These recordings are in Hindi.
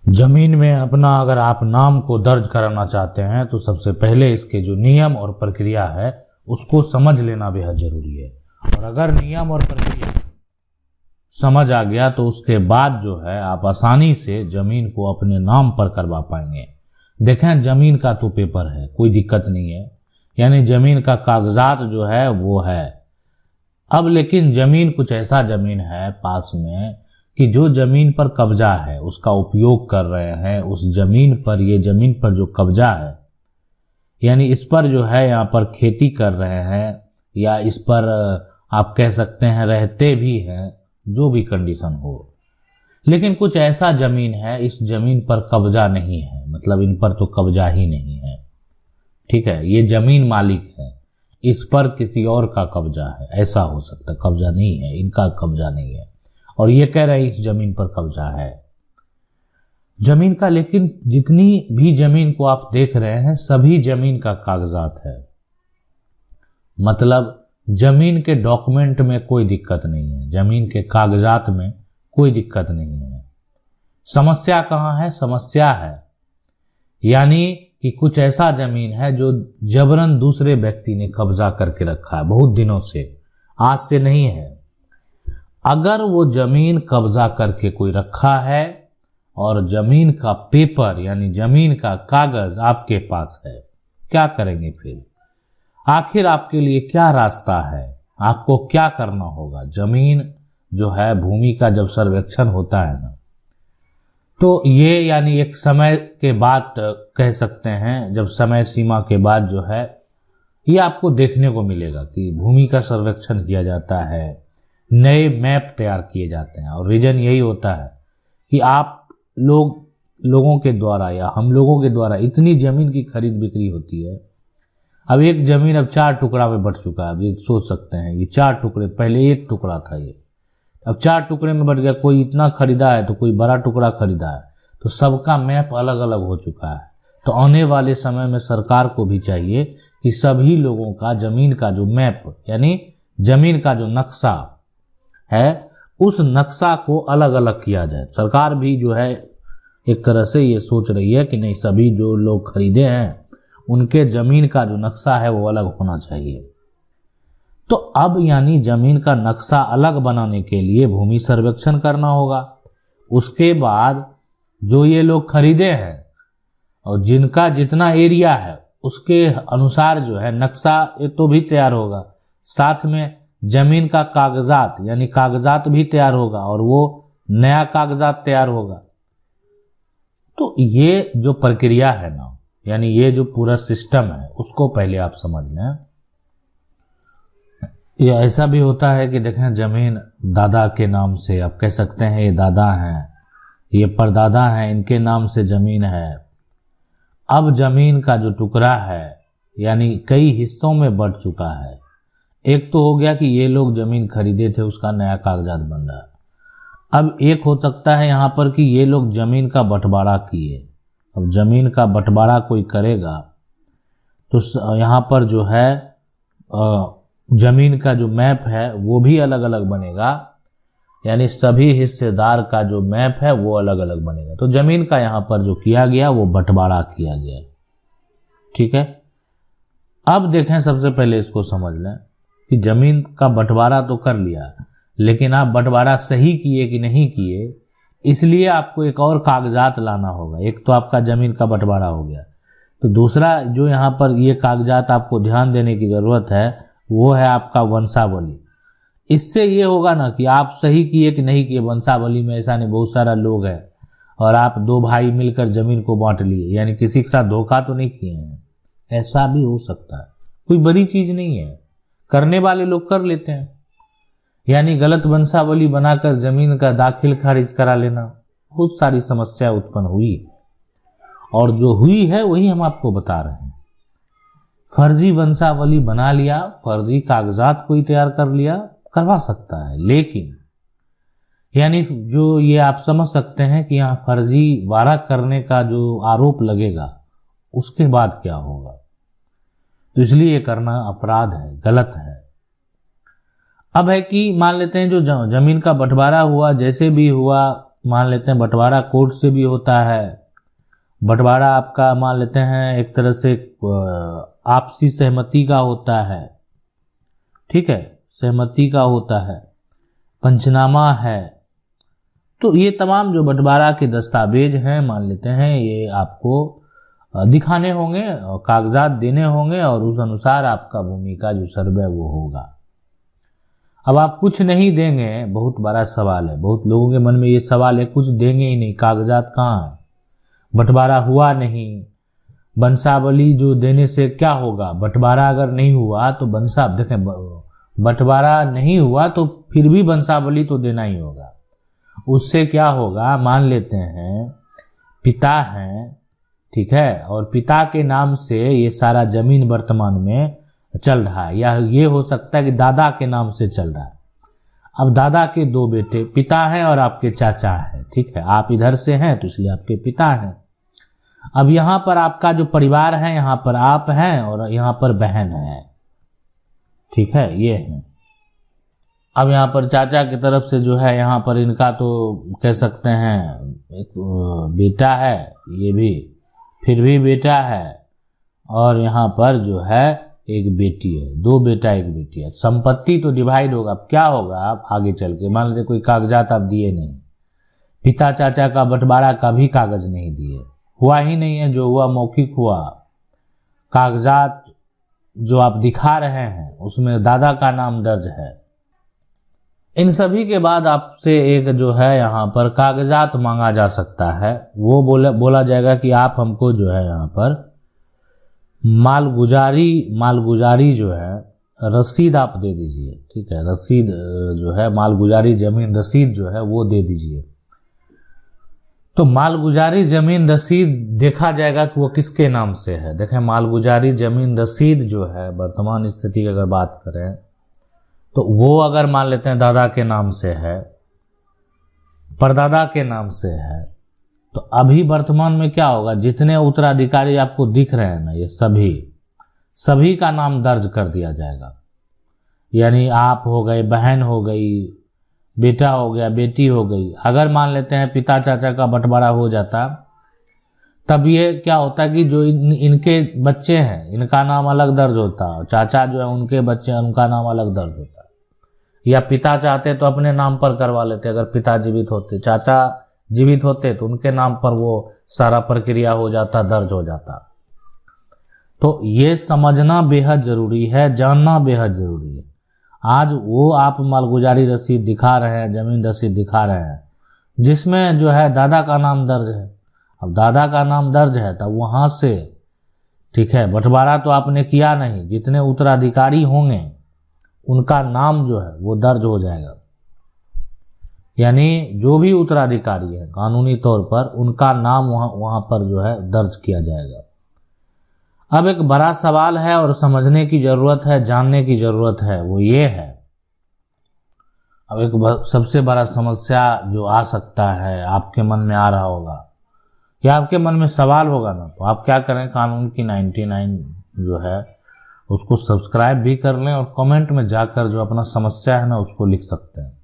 जमीन में अपना अगर आप नाम को दर्ज कराना चाहते हैं तो सबसे पहले इसके जो नियम और प्रक्रिया है उसको समझ लेना बेहद जरूरी है। और अगर नियम और प्रक्रिया समझ आ गया तो उसके बाद जो है आप आसानी से जमीन को अपने नाम पर करवा पाएंगे। देखें, जमीन का तो पेपर है, कोई दिक्कत नहीं है, यानी जमीन का कागजात जो है वो है। अब लेकिन जमीन कुछ ऐसा जमीन है पास में कि जो जमीन पर कब्जा है, उसका उपयोग कर रहे हैं, उस जमीन पर, ये जमीन पर जो कब्जा है यानी इस पर जो है यहाँ पर खेती कर रहे हैं या इस पर आप कह सकते हैं रहते भी हैं, जो भी कंडीशन हो, लेकिन कुछ ऐसा जमीन है इस जमीन पर कब्जा नहीं है, मतलब इन पर तो कब्जा ही नहीं है। ठीक है, ये जमीन मालिक है, इस पर किसी और का कब्जा है, ऐसा हो सकता है, कब्जा नहीं है, इनका कब्जा नहीं है, और ये कह रहे हैं इस जमीन पर कब्जा है जमीन का। लेकिन जितनी भी जमीन को आप देख रहे हैं सभी जमीन का कागजात है, मतलब जमीन के डॉक्यूमेंट में कोई दिक्कत नहीं है, जमीन के कागजात में कोई दिक्कत नहीं है। समस्या कहाँ है? समस्या है यानी कि कुछ ऐसा जमीन है जो जबरन दूसरे व्यक्ति ने कब्जा करके रखा है बहुत दिनों से, आज से नहीं है। अगर वो जमीन कब्जा करके कोई रखा है और जमीन का पेपर यानी जमीन का कागज आपके पास है, क्या करेंगे फिर? आखिर आपके लिए क्या रास्ता है? आपको क्या करना होगा? जमीन जो है, भूमि का जब सर्वेक्षण होता है ना, तो ये यानी एक समय के बाद कह सकते हैं, जब समय सीमा के बाद जो है ये आपको देखने को मिलेगा कि भूमि का सर्वेक्षण किया जाता है, नए मैप तैयार किए जाते हैं। और रीजन यही होता है कि आप लोगों के द्वारा या हम लोगों के द्वारा इतनी जमीन की खरीद बिक्री होती है। अब एक जमीन अब 4 टुकड़ा में बढ़ चुका है। अब ये सोच सकते हैं, ये 4 टुकड़े, पहले 1 टुकड़ा था, ये अब 4 टुकड़े में बढ़ गया। कोई इतना खरीदा है तो कोई बड़ा टुकड़ा खरीदा है, तो सबका मैप अलग अलग हो चुका है। तो आने वाले समय में सरकार को भी चाहिए कि सभी लोगों का जमीन का जो मैप यानी जमीन का जो नक्शा है, उस नक्शा को अलग अलग किया जाए। सरकार भी जो है एक तरह से ये सोच रही है कि नहीं, सभी जो लोग खरीदे हैं उनके जमीन का जो नक्शा है वो अलग होना चाहिए। तो अब यानी जमीन का नक्शा अलग बनाने के लिए भूमि सर्वेक्षण करना होगा। उसके बाद जो ये लोग खरीदे हैं और जिनका जितना एरिया है उसके अनुसार जो है नक्शा तो भी तैयार होगा, साथ में जमीन का कागजात यानी कागजात भी तैयार होगा और वो नया कागजात तैयार होगा। तो ये जो प्रक्रिया है ना, यानी ये जो पूरा सिस्टम है उसको पहले आप समझ लें। ये ऐसा भी होता है कि देखें, जमीन दादा के नाम से, आप कह सकते हैं ये दादा हैं, ये परदादा हैं, इनके नाम से जमीन है। अब जमीन का जो टुकड़ा है यानी कई हिस्सों में बढ़ चुका है। एक तो हो गया कि ये लोग जमीन खरीदे थे, उसका नया कागजात बन रहा है। अब एक हो सकता है यहाँ पर कि ये लोग जमीन का बंटवारा किए। अब जमीन का बंटवारा कोई करेगा तो यहाँ पर जो है जमीन का जो मैप है वो भी अलग अलग बनेगा, यानी सभी हिस्सेदार का जो मैप है वो अलग अलग बनेगा। तो जमीन का यहाँ पर जो किया गया वो बंटवारा किया गया। ठीक है, अब देखें, सबसे पहले इसको समझ लें कि जमीन का बंटवारा तो कर लिया, लेकिन आप बंटवारा सही किए कि नहीं किए, इसलिए आपको एक और कागजात लाना होगा। एक तो आपका जमीन का बंटवारा हो गया, तो दूसरा जो यहाँ पर ये कागजात आपको ध्यान देने की ज़रूरत है वो है आपका वंशावली। इससे ये होगा ना कि आप सही किए कि नहीं किए। वंशावली में ऐसा नहीं, बहुत सारा लोग है और आप 2 भाई मिलकर जमीन को बांट लिए, यानी किसी के साथ धोखा तो नहीं किए हैं, ऐसा भी हो सकता है। कोई बड़ी चीज़ नहीं है, करने वाले लोग कर लेते हैं, यानी गलत वंशावली बनाकर जमीन का दाखिल खारिज करा लेना। बहुत सारी समस्या उत्पन्न हुई और जो हुई है वही हम आपको बता रहे हैं। फर्जी वंशावली बना लिया, फर्जी कागजात कोई तैयार कर लिया, करवा सकता है, लेकिन यानी जो ये आप समझ सकते हैं कि यहाँ फर्जी वारा करने का जो आरोप लगेगा उसके बाद क्या होगा। तो इसलिए ये करना अपराध है, गलत है। अब है कि मान लेते हैं जो जमीन का बंटवारा हुआ, जैसे भी हुआ, मान लेते हैं बंटवारा कोर्ट से भी होता है। बंटवारा आपका मान लेते हैं एक तरह से आपसी सहमति का होता है, ठीक है, सहमति का होता है, पंचनामा है। तो ये तमाम जो बंटवारा के दस्तावेज हैं मान लेते हैं ये आपको दिखाने होंगे और कागजात देने होंगे और उस अनुसार आपका भूमि का जो सर्वे वो होगा। अब आप कुछ नहीं देंगे, बहुत बड़ा सवाल है, बहुत लोगों के मन में ये सवाल है, कुछ देंगे ही नहीं, कागजात कहाँ है, बंटवारा हुआ नहीं, वंशावली जो देने से क्या होगा, बंटवारा अगर नहीं हुआ तो देखें बंटवारा नहीं हुआ तो फिर भी वंशावली तो देना ही होगा। उससे क्या होगा, मान लेते हैं पिता हैं, ठीक है, और पिता के नाम से ये सारा जमीन वर्तमान में चल रहा है, या ये हो सकता है कि दादा के नाम से चल रहा है। अब दादा के 2 बेटे, पिता हैं और आपके चाचा हैं, ठीक है, आप इधर से हैं तो इसलिए आपके पिता हैं। अब यहाँ पर आपका जो परिवार है, यहाँ पर आप हैं और यहाँ पर बहन है, ठीक है, ये है। अब यहाँ पर चाचा की तरफ से जो है यहाँ पर इनका तो कह सकते हैं एक बेटा है, ये भी फिर भी बेटा है, और यहाँ पर जो है एक बेटी है, 2 बेटा 1 बेटी है। संपत्ति तो डिवाइड होगा। अब क्या होगा, आप आगे चल के मान लीजिए कोई कागजात आप दिए नहीं, पिता चाचा का बंटवारा का भी कागज नहीं दिए, हुआ ही नहीं है, जो हुआ मौखिक हुआ। कागजात जो आप दिखा रहे हैं उसमें दादा का नाम दर्ज है। इन सभी के बाद आपसे एक जो है यहाँ पर कागजात मांगा जा सकता है। वो बोला जाएगा कि आप हमको जो है यहाँ पर मालगुजारी जो है रसीद आप दे दीजिए, ठीक है, रसीद जो है मालगुजारी जमीन रसीद जो है वो दे दीजिए। तो मालगुजारी जमीन रसीद देखा जाएगा कि वो किसके नाम से है। देखें मालगुजारी जमीन रसीद जो है वर्तमान स्थिति की अगर बात करें तो वो अगर मान लेते हैं दादा के नाम से है, परदादा के नाम से है, तो अभी वर्तमान में क्या होगा, जितने उत्तराधिकारी आपको दिख रहे हैं ना, ये सभी का नाम दर्ज कर दिया जाएगा। यानी आप हो गए, बहन हो गई, बेटा हो गया, बेटी हो गई। अगर मान लेते हैं पिता चाचा का बंटवारा हो जाता तब ये क्या होता कि जो इनके बच्चे हैं इनका नाम अलग दर्ज होता, चाचा जो है उनके बच्चे हैं उनका नाम अलग दर्ज होता, या पिता चाहते तो अपने नाम पर करवा लेते, अगर पिता जीवित होते, चाचा जीवित होते तो उनके नाम पर वो सारा प्रक्रिया हो जाता, दर्ज हो जाता। तो ये समझना बेहद जरूरी है, जानना बेहद जरूरी है। आज वो आप मालगुजारी रसीद दिखा रहे हैं, जमीन रसीद दिखा रहे हैं जिसमें जो है दादा का नाम दर्ज है। अब दादा का नाम दर्ज है तब वहां से, ठीक है, बंटवारा तो आपने किया नहीं, जितने उत्तराधिकारी होंगे उनका नाम जो है वो दर्ज हो जाएगा। यानी जो भी उत्तराधिकारी है कानूनी तौर पर उनका नाम वहां पर जो है दर्ज किया जाएगा। अब एक बड़ा सवाल है और समझने की जरूरत है, जानने की जरूरत है, वो ये है, अब एक सबसे बड़ा समस्या जो आ सकता है आपके मन में आ रहा होगा या आपके मन में सवाल होगा ना, तो आप क्या करें, कानून की 99 जो है उसको सब्सक्राइब भी कर लें और कमेंट में जाकर जो अपना समस्या है ना उसको लिख सकते हैं।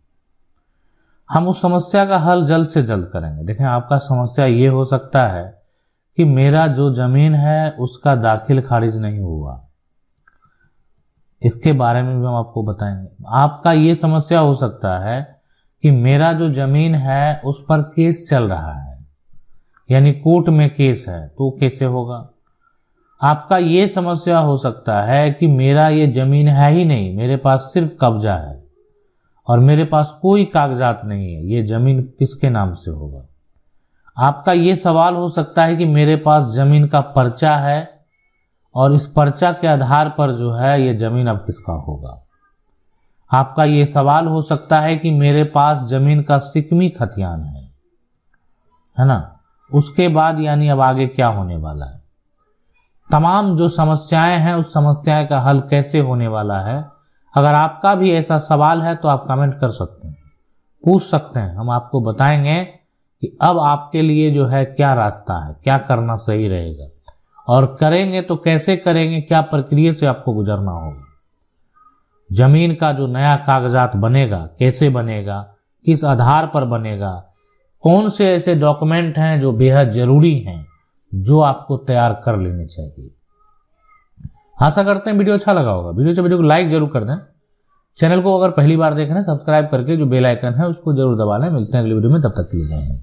हम उस समस्या का हल जल्द से जल्द करेंगे। देखें आपका समस्या ये हो सकता है कि मेरा जो जमीन है उसका दाखिल खारिज नहीं हुआ, इसके बारे में भी हम आपको बताएंगे। आपका ये समस्या हो सकता है कि मेरा जो जमीन है उस पर केस चल रहा है, यानी कोर्ट में केस है, तो कैसे होगा। आपका ये समस्या हो सकता है कि मेरा ये जमीन है ही नहीं, मेरे पास सिर्फ कब्जा है और मेरे पास कोई कागजात नहीं है, ये जमीन किसके नाम से होगा। आपका ये सवाल हो सकता है कि मेरे पास जमीन का पर्चा है और इस पर्चा के आधार पर जो है ये जमीन अब किसका होगा। आपका ये सवाल हो सकता है कि मेरे पास जमीन का सिकमी खतियान है ना। उसके बाद यानी अब आगे क्या होने वाला है, तमाम जो समस्याएं हैं उस समस्याएं का हल कैसे होने वाला है। अगर आपका भी ऐसा सवाल है तो आप कमेंट कर सकते हैं, पूछ सकते हैं, हम आपको बताएंगे कि अब आपके लिए जो है क्या रास्ता है, क्या करना सही रहेगा, और करेंगे तो कैसे करेंगे, क्या प्रक्रिया से आपको गुजरना होगा। जमीन का जो नया कागजात बनेगा कैसे बनेगा, किस आधार पर बनेगा, कौन से ऐसे डॉक्यूमेंट हैं जो बेहद जरूरी हैं, जो आपको तैयार कर लेने चाहिए। आशा करते हैं वीडियो अच्छा लगा होगा। वीडियो को लाइक जरूर कर दें। चैनल को अगर पहली बार देख रहे हैं सब्सक्राइब करके जो बेल आइकन है उसको जरूर दबा लें। मिलते हैं अगली वीडियो में, तब तक के लिए जय हिंद।